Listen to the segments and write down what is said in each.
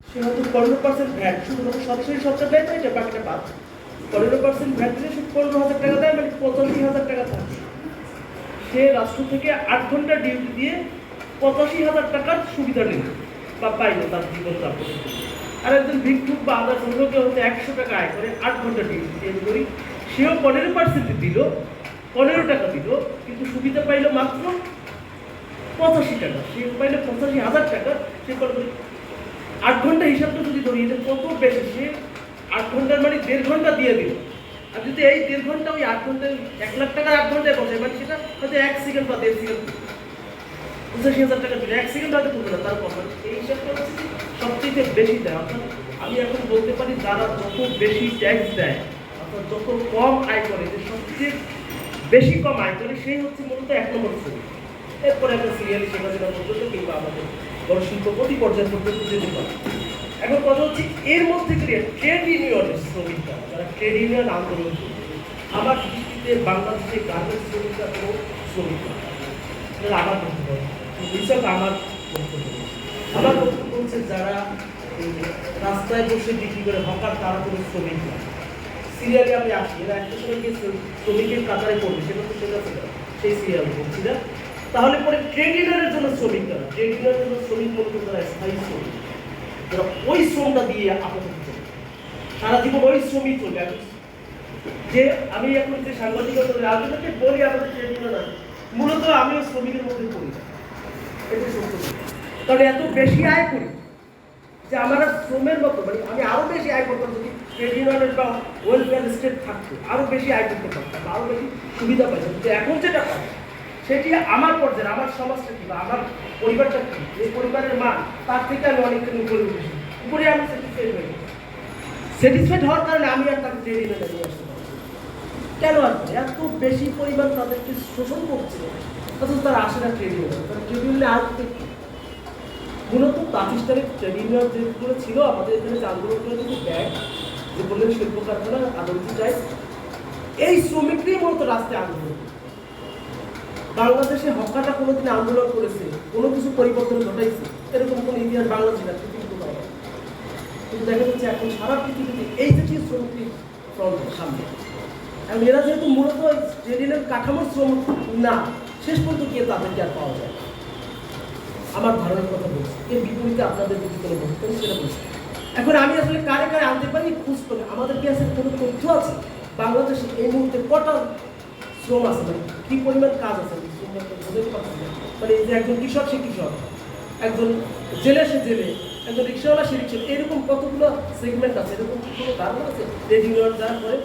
সে হয়তো 15% ভ্যাট শুধুমাত্র সরাসরি সরকার দেয় না, এটা বাকিটা বাদ। 15% ভ্যাট দিলে সে 15,000 টাকা দেয়, মানে 85,000 টাকা থাকে। সে রাষ্ট্র থেকে 8 ঘন্টা ডিউটি দিয়ে 85,000 টাকার সুবিধা নিল বা পাইল তার জীবন যাপন। আর একজন ভিক্ষুক বা আদার্স অন্য কেউ হচ্ছে 100 টাকা আয় করে 8 ঘন্টা ডিউটি দিয়ে করি, সেও 15% দিল, 15 টাকা দিল, কিন্তু সুবিধা পাইল মাত্র 85 টাকা। সে পাইল 85,000 টাকা। সে 8 ঘন্টা হিসাবটা যদি ধরি, এটা কত বেশি। সে 8 ঘন্টার মানে 1.5 ঘন্টা দিয়ে দিল। আর যদি এই 1.5 ঘন্টা ওই 8 ঘন্টায় 1 লাখ টাকা 8 ঘন্টায় বসে, মানে সেটা হয়তো 1 সেকেন্ড বা 1.5 সেকেন্ড, 85,000 টাকা দিলে 1 সেকেন্ড হয়তো করবে না, তারপর এই হিসাবটা হচ্ছে সবচেয়ে বেশি দেয়। অর্থাৎ আমি এখন বলতে পারি যারা যত বেশি ট্যাক্স দেয়, অর্থাৎ যত কম আয় করে, যে সবচেয়ে বেশি কম আয় করে, সেই হচ্ছে মূলত 1 নম্বর শ্রমিক। এরপরে একটা সিরিয়ালি শেখ হাসিনা পর্যন্ত কিংবা আমাদের বড় শিল্পপতি পর্যায় পর্যন্ত যেতে পারে। এখন কথা হচ্ছে এর মধ্যে ট্রেড ইউনিয়নের শ্রমিকরা, যারা ট্রেড ইউনিয়ন আন্দোলন করে, আমার দৃষ্টিতে বাংলাদেশে গার্মেন্টস শ্রমিকরা কোনো শ্রমিক না। সেটা আমার বক্তব্য, আমার বক্তব্য হচ্ছে যারা রাস্তায় বসে বিক্রি করে হকার, তারা কোনো শ্রমিক না। সিরিয়ালে আমি আসি, এরা একটা সময় গিয়ে শ্রমিকের কাতারে পড়বে, সেটা তো সেটা ছিল সেই সিরিয়াল বলছি না। তাহলে পরে ট্রেড ইউনিয়নের জন্য শ্রমিক কারা? ট্রেড ইউনিয়নের জন্য শ্রমিক মূলত যারা স্থায়ী শ্রমিক, যারা ওই শ্রমটা দিয়ে আপাতত সারা জীবন ওই শ্রমিক চলবে। যে আমি এখন যে সাংবাদিকতা রাজনীতিকে বলি আমাদের ট্রেড ইউনিয়ন আছে, মূলত আমিও শ্রমিকের মধ্যে পড়ি না, এটা সত্য। কারণ এত বেশি আয় করি যে আমার শ্রমের মতো, মানে আমি আরো বেশি আয় করতাম যদি ট্রেড ইউনিয়নের বা ওয়েলফেয়ার স্টেট থাকতো, আরো বেশি আয় করতে পারতাম, আরো বেশি সুবিধা পাইতাম। কিন্তু এখন যেটা পাই সেটি আমার পর্যায়ে, আমার সমাজটা কি বা আমার পরিবারটা কি, যে পরিবারের মান, তার থেকে আমি অনেকখানি উপরে উঠেছি, উপরে আমি স্যাটিসফাইড হয়ে গেছি। স্যাটিসফাইড হওয়ার কারণে আমি আর তাকে ট্রেড ইউনিয়নে নিয়ে আসতে পারছি। কেন আসবে? এত বেশি পরিমাণ তাদেরকে শোষণ করছে, অথচ তারা আসে না ট্রেড ইউনিয়ন। তারা ট্রেড ইউনিয়নে আসবে মূলত প্রাতিষ্ঠানিক ট্রেড ইউনিয়ন যেগুলো ছিল আমাদের এখানে, যে আন্দোলন করে কিন্তু ব্যাংক, যে বললেন শিল্প কারখানা, আদর্শ চাই, এই শ্রমিকরাই মূলত রাস্তায় আন্দোলন। বাংলাদেশে হকাররা কোনোদিন আন্দোলন করেছে, কোনো কিছু পরিবর্তন ঘটাইছে, এরকম কোনো ইতিহাস বাংলাদেশে না, পৃথিবীতে পাওয়া। কিন্তু দেখা যাচ্ছে এখন সারা পৃথিবীতে এই জাতীয় শ্রমিক ফ্রন্ট সামনে। এবং এরা যেহেতু মূলত ট্রেড ইউনিয়ন কাঠামোর শ্রমিক না, শেষ পর্যন্ত গিয়ে তাদেরকে আর পাওয়া যায়। আমার ধারণার কথা বলছি, এর বিপরীতে আপনাদের যদি কোনো বক্তব্য সেটা বলছি। এখন আমি আসলে কারে কারে আনতে পারি খুঁজ করে, আমাদের কি আছে কোনো তথ্য আছে বাংলাদেশে এই মুহূর্তে কটা শ্রম আছে, মানে কি পরিমাণ কাজ আছে, মানে এই যে একজন কৃষক সে কৃষক, একজন জেলে সে জেলে, একজন রিক্সাওয়ালা সে রিক্সা, এরকম কতগুলো সেগমেন্ট আছে, এরকম কোনো ধারণা আছে? ট্রেড ইউনিয়ন যারা করে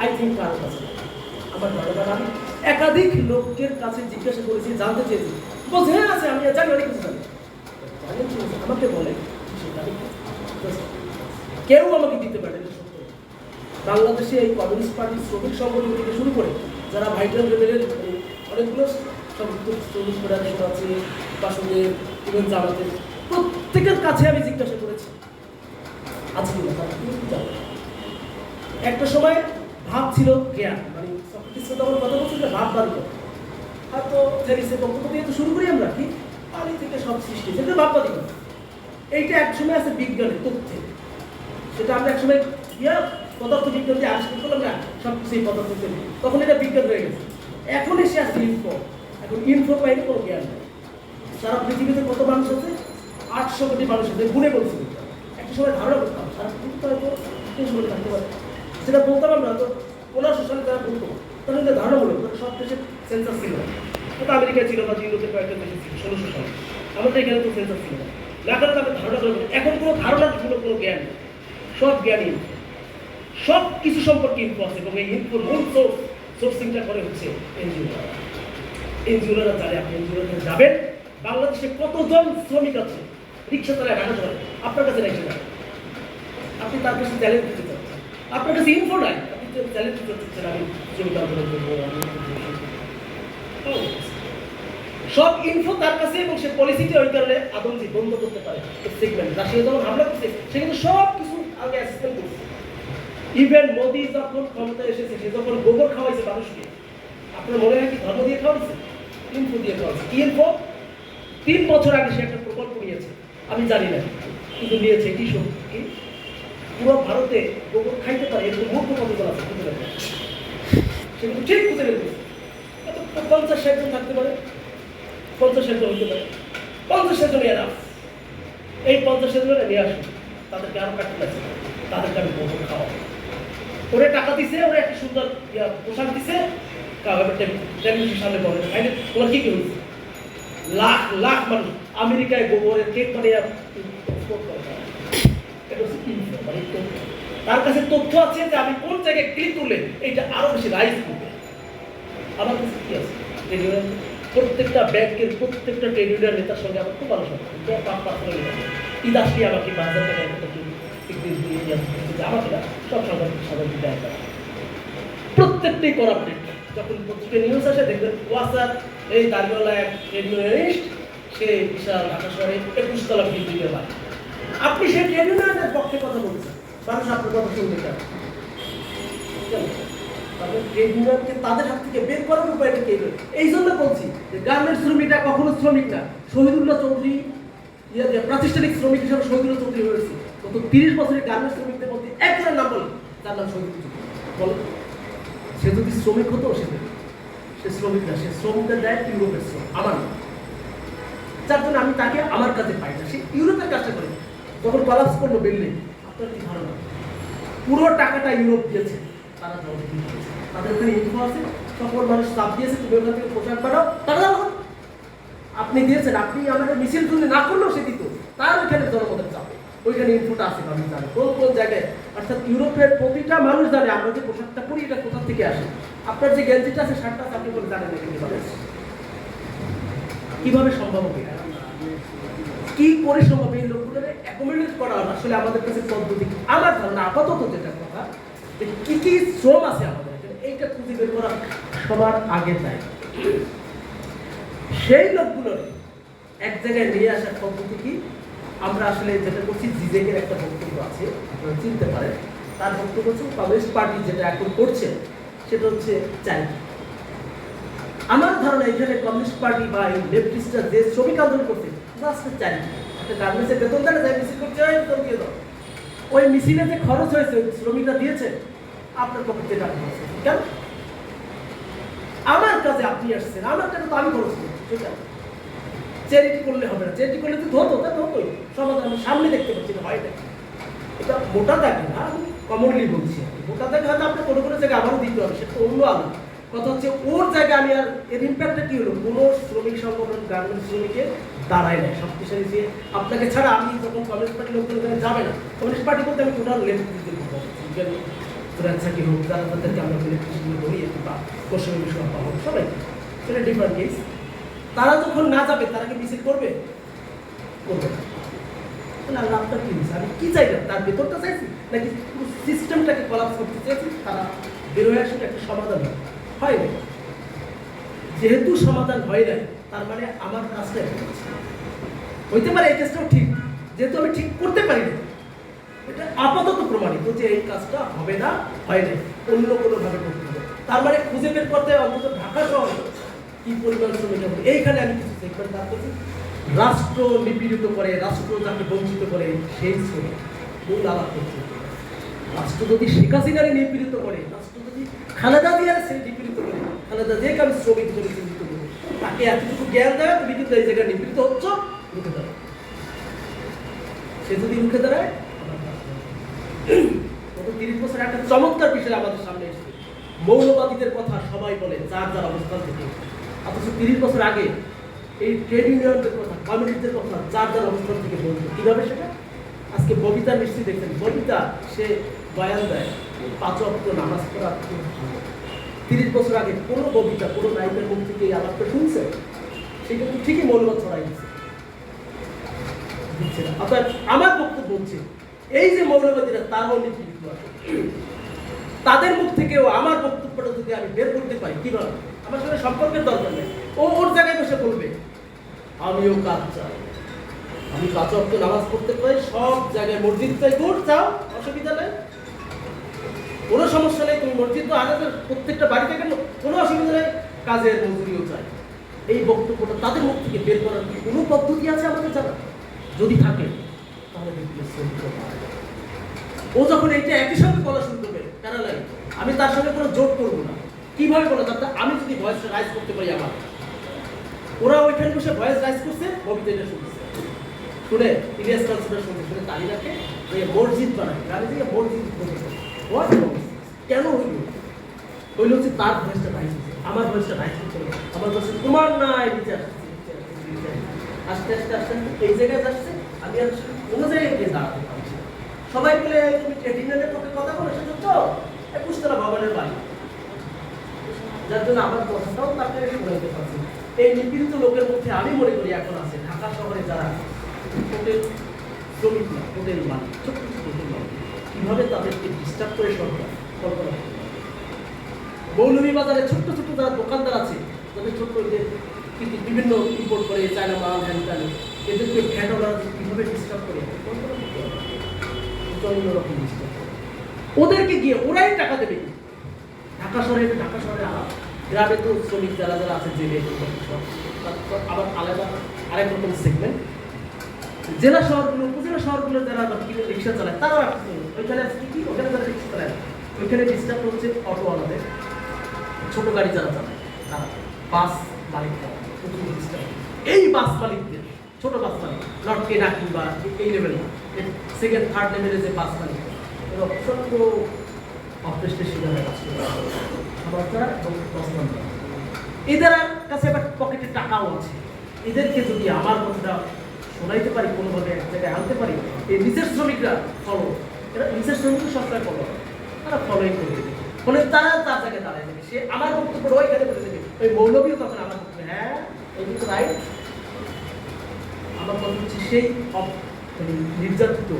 আই থিঙ্ক কারণ আছে আমার ধারণা। আমি একাধিক লোকের কাছে জিজ্ঞাসা করেছি, জানতে চেয়েছি, বলছে হ্যাঁ আছে, আমি জানি, অনেক কিছু জানি। আমাকে বলে কেউ আমাকে দিতে পারে না। সত্য বাংলাদেশে এই কমিউনিস্ট পার্টির শ্রমিক সংগঠন থেকে শুরু করে যারা ভাইটাল লেভেলের অনেকগুলো সংযুক্ত শ্রমিক ফেডারেশন আছে, বাসদের ইভেন জামাতের, প্রত্যেকের কাছে আমি জিজ্ঞাসা করেছি আছে কিনা তারা কিন্তু জানে। একটা সময় ভাব ছিল জ্ঞান, মানে সক্রেটিস তখন কথা বলছে যে ভাব বাড়ি কথা, হয়তো থেরিসের বক্তব্য দিয়ে তো শুরু করি আমরা, কি পানি থেকে সব সৃষ্টি, সেটা ভাববাদী কথা। এইটা একসময় আছে বিজ্ঞানের তথ্যে, সেটা আমরা একসময় ইয়া পদার্থ বিজ্ঞান দিয়ে আবিষ্কার করলাম না সব কিছু এই পদার্থ তৈরি, তখন এটা বিজ্ঞান হয়ে গেছে। এখন এসে আসছে ইনফো। এখন ইনফো পাইলে কোনো জ্ঞান নেই। সারা পৃথিবীতে কত মানুষ আছে? 800 কোটি মানুষ আছে, গুণে বলছি। একটা সময় ধারণা করতাম সারা পৃথিবীতে হয়তো 300 কোটি থাকতে পারে, সেটা বলতাম আমরা তো 1500 সালে তারা বলতো, তাহলে ধারণা বলে সব দেশের সেন্সার ছিল না। হয়তো আমেরিকা ছিল না, ইউরোপের কয়েকটা দেশে ছিল 1600 সালে, আমাদের এখানে তো সেন্সার ছিল না। না কারণে তাদের ধারণা করবে, এখন কোনো ধারণার জন্য কোনো জ্ঞান নেই, সব জ্ঞানী, সব কিছু সম্পর্কে ইনফো আছে। এবং এই ইনফোর মূল সোর্সিংটা করে হচ্ছে এনজিওরা। এনজিওরা জানে, আপনি এনজিওতে যাবেন, বাংলাদেশে কতজন শ্রমিক আছে রিক্সা চালায়, ঘাটা চালায়, আপনার কাছে নাই সেটা। আপনি তার কাছে চ্যালেঞ্জ দিতে চাচ্ছেন, আপনার কাছে ইনফো নাই, আপনি চ্যালেঞ্জ দিতে চাচ্ছেন আমি জমি আন্দোলন করবো, সব ইনফো তার কাছে, এবং সে পলিসিতে ওই কারণে আদমজি বন্ধ করতে পারে সেগমেন্ট। রাশিয়া যখন হামলা করছে সে কিন্তু সব কিছু আগে অ্যাসিস্ট্যান্ট করছে। ইভেন মোদি যখন ক্ষমতায় এসেছে, সে যখন গোবর খাওয়াইছে মানুষকে, আপনার মনে হয় কি ধর্ম দিয়ে খাওয়াইছে? ইনফো দিয়ে খাওয়াইছে। কি ইনফো? 3 বছর আগে সে একটা প্রকল্প নিয়েছে, আমি জানি না, কিন্তু নিয়েছে কি কি পুরো ভারতে গোবর খাইতে পারে এরকম মূর্খ কতজন আছে খুঁজে বের করে। সেগুলো ঠিক খুঁজে বের করছে। 50-60 জন থাকতে পারে, 50-60 জন হতে পারে, 50-60 জন এরা এই 50-60 জনে নিয়ে আসুন, তাদেরকে আরো কাটতে আছে, তাদেরকে আমি গোবর খাওয়া ওরে টাকা দিছে, ওরা একটা সুন্দর পোশাক দিছে, টেলিভিশনের সামনে বলে খাইলে তোমার কি কি হয়েছে? লাখ লাখ মানুষ আমেরিকায় গোবরের কেক বানিয়ে এক্সপোর্ট করে। এটা হচ্ছে ইনফো, মানে তার কাছে তথ্য আছে যে আমি কোন জায়গায় ক্লিক করলে এইটা আরো বেশি রাইজ করবে। আমার কাছে কি আছে? প্রত্যেকটা ব্যাংকের প্রত্যেকটা ট্রেড ইউনিয়ন নেতার সঙ্গে আমার খুব ভালো সম্পর্ক। ঈদ আসলে আমাকে 5,000 টাকার মতো আমাকে না সব সাধারণ দেয়। প্রত্যেকটাই করাপ্টেড। যখন পত্রিকা নিউজ আসে দেখবেন ওয়াসার এই দাঁড়িওয়ালা এক ট্রেড ইউনিয়নিস্ট, সে বিশাল ঢাকা শহরে 21 তলা বিল্ডিংয়ের বাড়ি। আপনি সেই ট্রেড ইউনিয়নের পক্ষে কথা বলছেন, মানুষ আপনার কথা শুনতে চান। ট্রেড ইউনিয়নকে তাদের হাত থেকে বের করার উপায়টা কে? এই জন্য বলছি যে গার্মেন্টস শ্রমিকরা কখনো শ্রমিক না। শহীদুল্লাহ চৌধুরী প্রাতিষ্ঠানিক শ্রমিক হিসাবে শহীদুল্লাহ চৌধুরী হয়েছে। গত 30 বছরের গার্মেন্টস শ্রমিকদের মধ্যে একজনের নাম বল, তার নাম শহীদুল্লাহ চৌধুরী। বল, সে যদি শ্রমিক হতো সে শ্রমিক না, সে শ্রমিকদের দেয় ইউরোপের শ্রম, আমার না। যার জন্য আমি তাকে আমার কাছে পাই না, সে ইউরোপের কাজটা করে। যখন কলাপস করলো বিল্ডিং, আপনার কি ধারণা? পুরো টাকাটা ইউরোপ দিয়েছে, তারা তাদের ওখানে ইনফো আছে, সকল মানুষ চাপ দিয়েছে তুমি ওখান থেকে পোশাক বানাও, টাকা দাও। আপনি দিয়েছেন, আপনি আমাদের মিছিল তুলে না করলেও সে দিত, তার ওইখানে জনমতের চাপ, ওইখানে ইনফোটা আছে, মানুষ জানে কোন কোন জায়গায়। অর্থাৎ ইউরোপের প্রতিটা মানুষ জানে আমরা যে পোশাকটা পরি এটা কোথা থেকে আসে। আপনার যে গেঞ্জিটা আছে, শার্টটা আছে, আপনি বলে জানেন না কিভাবে সম্ভব হবে, কি করে সম্ভব? এই লোকগুলো অ্যাকোমোডেট করা আসলে আমাদের কাছে পদ্ধতি। আমার ধারণা আপাতত যেটা কথা, যে কি কি শ্রম আছে আমাদের এইটা খুঁজে বের করা সবার আগে চাই। সেই লোকগুলো এক জায়গায় নিয়ে আসার পদ্ধতি কি? আমরা আসলে যেটা করছি, জিজেকের একটা বক্তব্য আছে, আপনারা চিনতে পারেন। তার বক্তব্য হচ্ছে কমিউনিস্ট পার্টি যেটা এখন করছে সেটা হচ্ছে চ্যারিটি। আমার ধারণা এখানে কমিউনিস্ট পার্টি বা এই লেফটিস্টরা যে শ্রমিক আন্দোলন করছে আসলে চ্যারিটি। একটা গার্মেন্টসের বেতন দেয়, যাই মিছিল করতে হয়, বেতন দিয়ে দাও। ওই মিছিলে যে খরচ হয়েছে শ্রমিকরা দিয়েছে, আপনার পক্ষে টাকা খরচ হয়েছে কেন? আমার কাছে আপনি আসছেন, আমার টাকা তো আমি খরচ করছি, ঠিক আছে? চ্যারিটি করলে হবে না, চ্যারিটি করলে তো ধরতো, তা ধরতোই সমাধান আমি সামনে দেখতে পাচ্ছি না, হয় না। এটা মোটা দাগে না, আমি কমনলি বলছি। মোটা দাগে হয়তো আপনার কোনো কোনো জায়গায় আবারও দিতে হবে, সেটা অন্য আলাদা কথা। হচ্ছে ওর জায়গায় আমি আর এর ইম্প্যাক্টটা কি হলো? কোনো শ্রমিক সংগঠন গার্মেন্টস শ্রমিকের দাঁড়ায় নাই শক্তিশালী যে আপনাকে ছাড়া আমি যখন কমিউনিস্ট পার্টির লোকজন যাবে না। কমিউনিস্ট পার্টি বলতে আমি টোটাল লেফট দিতে কি হোক, যারা তাদেরকে আমরা ইলেকট্রিসিটি ধরি বা পশ্চিমবঙ্গ বিষয় পাবো সবাই, সেটা ডিফারেন্ট কেস। তারা যখন না যাবে, তারা কি মিছিল করবে? করবে না। তাহলে লাভটা কি হয়েছে? আমি কি চাইলাম? তার ভেতরটা চাইছি নাকি পুরো সিস্টেমটাকে কলাপস করতে চাইছি? তারা বের হয়ে আসলে একটা সমাধান হয় না। যেহেতু সমাধান হয় নাই, তার মানে আমার কাজটা হইতে পারে এই কাজটাও ঠিক, যেহেতু আমি ঠিক করতে পারি না, এটা আপাতত প্রমাণিত যে এই কাজটা হবে না, হয় নাই, অন্য কোনোভাবে করতে হবে। তার মানে খুঁজে বের করতে অন্তত ঢাকা শহরে কি পরিমাণ শ্রমিক হবে। এইখানে আমি কিছু সেগমেন্ট বার করছি। রাষ্ট্র নিপীড়িত করে, রাষ্ট্র যাকে বঞ্চিত করে, সেই শ্রমিক মূল আলাপ করছে। রাষ্ট্র যদি শেখ হাসিনারে নিপীড়িত করে, রাষ্ট্র যদি খালেদা জিয়ার সে নিপীড়িত করে, খালেদা জিয়াকে আমি শ্রমিক হিসেবে চিহ্নিত করি, তাকে এতটুকু জ্ঞান দেয় তুমি কিন্তু এই জায়গায় নিপীড়িত হচ্ছ, রুখে দাঁড়ায়। সে যদি রুখে দাঁড়ায়, গত 30 বছর একটা চমৎকার বিষয় আমাদের সামনে এসেছে। মৌলবাদীদের কথা সবাই বলে যার যার অবস্থান থেকে, অথচ 30 বছর আগে এই ট্রেড ইউনিয়নদের কথা, কমিউনিটিদের কথা যার যার অবস্থান থেকে বলতো। কিভাবে সেটা? আজকে ববিতা নিশ্চয়ই দেখছেন, ববিতা সে বয়ান দেয় 5 ওয়াক্ত নামাজ পড়া। 30 বছর আগে কোনো ববিতা, কোনো নায়িকার মুখ থেকে এই আলাপটা শুনছে, সে কিন্তু ঠিকই মৌলবাদ ছড়াই দিচ্ছে না। অর্থাৎ আমার বক্তব্য হচ্ছে এই যে মৌলবাদীরা তারও নিপীড়িত আছে, তাদের মুখ থেকেও আমার বক্তব্যটা যদি আমি বের করতে পারি, কিভাবে? আমার সঙ্গে সম্পর্কের দরকার নেই, ও ওর জায়গায় বসে বলবে আমিও কাজ চাই, আমি 5 ওয়াক্ত নামাজ পড়তে পারি, সব জায়গায় মসজিদ চাই, দূর চাও, অসুবিধা নেই, কোনো সমস্যা নেই, তুমি মসজিদ তো আগে প্রত্যেকটা বাড়িতে কেন, কোনো অসুবিধা নেই, কাজের মজুরিও চাই। এই বক্তব্যটা তাদের মুখ থেকে বের করার কোনো পদ্ধতি আছে আমাদের জানা? যদি থাকে তাহলে বিপিএল শ্রমিকরা মারা যাবে। ও যখন এইটা একই সঙ্গে বলা শুরু করবে প্যারালাল, আমি তার সঙ্গে কোনো জোট করবো না। কিভাবে বলো তাতে আমি যদি ভয়েস রাইজ করতে পারি আমার, ওরা ওইখানে বসে ভয়েস রাইজ করছে, ববিতা এটা শুনছে, শুনে ইলিয়াস কালসুরা শুনছে, শুনে তালিকাকে মসজিদ বানায়, গ্রামে থেকে মসজিদ কেন হইল? হইল হচ্ছে তার ভয়েসটা রাইজ হচ্ছে, আমার ভয়েসটা রাইজ করতে হবে। আমার বলছে তোমার নাই বিচার, আস্তে আস্তে আস্তে এই জায়গায় যাচ্ছে, আমি আর কোনো জায়গায় গিয়ে দাঁড়াতে পারছি। সবাই মিলে তুমি ডিনারের পক্ষে কথা বলে এসেছো তো, পুস্তরা ভবনের বাড়ি, যার জন্য আমার কথাটাও তাকে শোনাইতে পারছি। এই নিপীড়িত লোকের মধ্যে আমি মনে করি এখন আছে ঢাকা শহরে যারা হোটেল শ্রমিক না, হোটেল মালিক, ছোট ছোট হোটেল মালিক, কিভাবে তাদেরকে ডিস্টার্ব করে সরকার কল্পনা করতে পারে। মৌলভীবাজারে ছোট্ট ছোট্ট যারা দোকানদার আছে, তাদের ছোট্ট যে কিন্তু বিভিন্ন ইম্পোর্ট করে চায়না মাল হ্যান ত্যান, এদেরকে ভ্যাটওয়ালা কীভাবে ডিস্টার্ব করে কল্পনা করতে হবে। অন্যরকম ডিস্টার্ব ওদেরকে গিয়ে ওরাই টাকা দেবে। ঢাকা শহরে গ্রামে তো শ্রমিক যারা যারা আছে জেলে, আবার আলাদা আরেক রকম সেগমেন্ট। জেলা শহরগুলো, উপজেলা শহরগুলো যারা রিক্সা চালায় তারা ওইখানে কি ওখানে যারা রিক্সা চালায় ওইখানে ডিস্টার্ব হচ্ছে অটোওয়ালাদের, ছোট গাড়ি যারা চালায় তারা, বাস মালিকরা প্রচুর ডিস্টার্ব। এই বাস মালিকদের, ছোট বাস মালিক, নট কে নাকি বা এই লেভেল না, সেকেন্ড থার্ড লেভেলে যে বাস মালিক, এরা অসংখ্য অপরেস্টের শিকারে কাজ করে এদের কাছে আবার পকেটে টাকাও আছে। এদেরকে যদি আমার কথাটা শোনাইতে পারি, কোনোভাবে এক জায়গায় আনতে পারি, এই নিচের শ্রমিকরা ফলো, এরা নিচের শ্রমিকরা সবসময় ফলো করে, তারা ফলোই করে দেবে, ফলে তারা তার জায়গায় দাঁড়ায় দেবে। সে আমার বক্তব্য ওইখানে বলে দেবে, ওই মৌলবীও তখন আমার বক্তব্য, হ্যাঁ এই কিন্তু রাইট। আমার কথা হচ্ছে সেই নির্যাতিত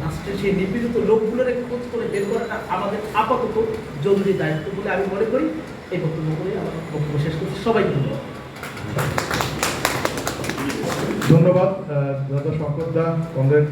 রাষ্ট্রের সেই নিপীড়িত লোকগুলোর খোঁজ করে বের করাটা আমাদের আপাতত জরুরি দায়িত্ব বলে আমি মনে করি। এই বক্তব্য করে আমার বক্তব্য শেষ করছি। সবাইকে ধন্যবাদ। ধন্যবাদ দাদা শঙ্কর দা, কমরেড